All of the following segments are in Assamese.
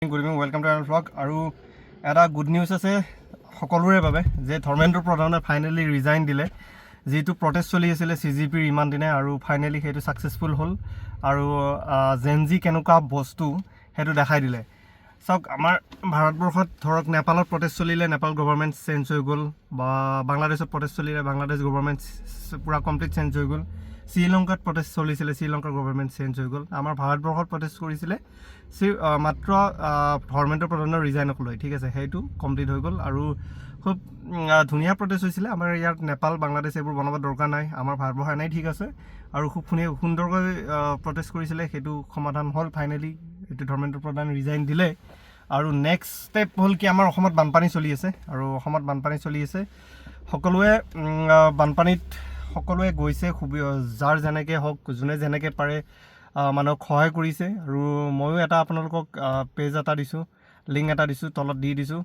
good evening welcome to our blog আৰু এটা গুড নিউজ আছে সকলোৰে বাবে যে ধৰ্মেন্দ্ৰ প্ৰধানে ফাইনেলি ৰিজাইন দিলে যেটো প্ৰটেষ্ট চলি আছিল সিজিপিৰ ইমান দিনে আৰু ফাইনেলি হেতু সাকসেসফুল হল আৰু জেনজি কেনেকুৱা বস্তু হেতু দেখাই দিলে সক আমাৰ ভাৰতবৰ্ষত ধৰক নেপালত প্ৰটেষ্ট চলিলে নেপাল গভৰ্ণমেন্ট চেঞ্জ হৈ গল বা বাংলাদেশত প্ৰটেষ্ট চলিলে বাংলাদেশ গভৰ্ণমেন্ট পুৰা কমপ্লিট চেঞ্জ হৈ গল শ্ৰীলংকাত প্ৰটেষ্ট চলিছিলে শ্ৰীলংকাৰ গভৰ্ণমেন্ট চেঞ্জ হৈ গল আমাৰ ভাৰতবৰ্ষত প্ৰটেষ্ট কৰিছিলে মাত্ৰ ধৰ্মেন্দ্ৰ প্ৰধানৰ ৰিজাইনক লৈ ঠিক আছে হেতু কমপ্লিট হৈ গল আৰু খুব ধুনিয়া প্ৰটেষ্ট হৈছিলে আমাৰ ইয়াত নেপাল বাংলাদেশ এবোৰ বনাব দৰকাৰ নাই আমাৰ ভাৰতবৰ্ষ নাই ঠিক আছে আৰু খুব সুন্দৰকৈ প্ৰটেষ্ট কৰিছিলে হেতু সমাধান হল ফাইনেলি এটো ধৰ্মেন্দ্ৰ প্ৰধান ৰিজাইন দিলে আৰু নেক্সট স্টেপ হল কি আমাৰ অসমত বানপানী চলি আছে আৰু অসমত বানপানী চলি আছে সকলোৱে বানপানীত সকলোৱে গৈছে খুব যাৰ জেনেকে হক জুনে জেনেকে পাৰে মানুহক সহায় কৰিছে আৰু ময়ো এটা আপোনালোকক পেজ এটা দিছো লিংক এটা দিছো তলত দি দিছো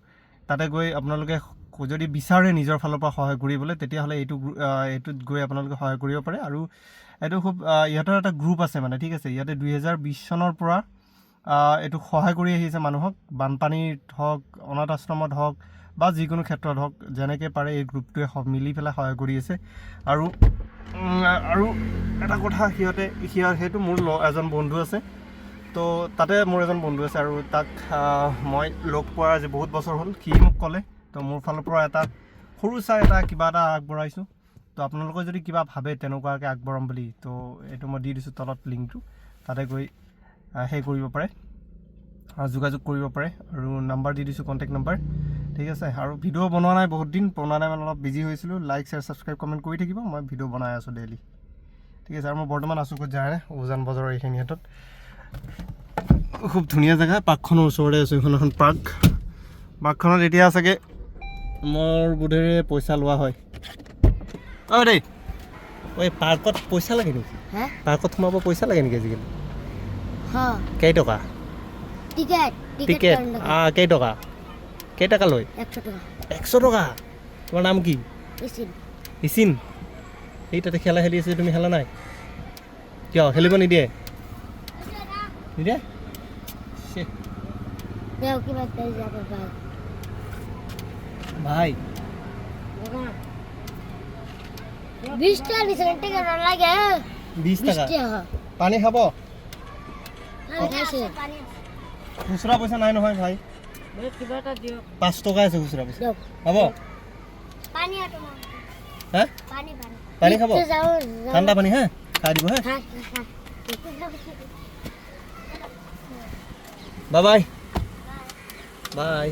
তাতে গৈ আপোনালোকে যদি বিচাৰে নিজৰ ফালৰ পৰা সহায় কৰিবলৈ তেতিয়া হলে এটোত গৈ আপোনালোকে সহায় কৰিব পাৰে আৰু এটো খুব ইয়াতৰ এটা গ্ৰুপ আছে মানে ঠিক আছে ইয়াতে 2020 চনৰ পৰা এটো সহায় কৰি আহিছে মানুহক বানপানীত হক অনাথ আশ্ৰমত হক বা যিকোনো ক্ষেত্ৰত হক জেনেকে পাৰে এই গ্ৰুপটোৱে সব মিলি পেলাই সহায় কৰি আছে আৰু এটা কথা হেতু মোৰ এজন বন্ধু আছে তো তাতে মোৰ এজন বন্ধু আছে আৰু তাক মই লগ পোৱাৰ যে বহুত বছৰ হল কি মোক ক'লে তো মোৰ ফালৰ পৰা এটা সৰু চাই এটা কিবা এটা আগবঢ়াইছো তো আপোনালোকে যদি কিবা ভাবে তেনেকুৱাকে আগবঢ়াম বুলি তো এটো মই দি দিছো তলত লিংকটো তাতে গৈ হে কৰিব পাৰে যোগাযোগ কৰিব পাৰে আৰু নাম্বাৰ দি দিছো কন্টাক্ট নাম্বাৰ ঠিক আছে আৰু ভিডিও বনোৱা নাই বহুত দিন বনোৱা নাই মানে অলপ বিজি হৈছিলো লাইক শেয়াৰ সাবস্ক্ৰাইব কমেন্ট কৰি থাকিব মই ভিডিও বনাই আছো ডেইলি ঠিক আছে আৰু মই বৰ্তমান আছো কত যায় উজান বজাৰৰ এইখিনি হেতত খুব ধুনিয়া জায়গা পাকখনৰ ওচৰতে আছে এখন পাকখনত এতিয়া আছেগে মোৰ বুধেৰে পইচা লোৱা হয় ঐ দেই ঐ পাৰ্কত পইচা লাগে নেকি হে পাৰ্কত সোমাব পইচা লাগে নেকি আজিকালি হা কেই টকা টিকেট কেই টকা লয় 100 টকা তোমাৰ নাম কি ইসিন এই তাতে খেলা খেলি আছে তুমি খেলা নাই কিয় খেলিব নিদিয়ে ভাই 20 টাকা পানী খাব খুচরা পয়সা নাই নহয় ভাই 5 টকা আছে খুচরা পয়সা হ'ব হ্যাঁ পানী খাব ঠাণ্ডা পানী হ্যাঁ খাই দিব হ্যাঁ বাই বাই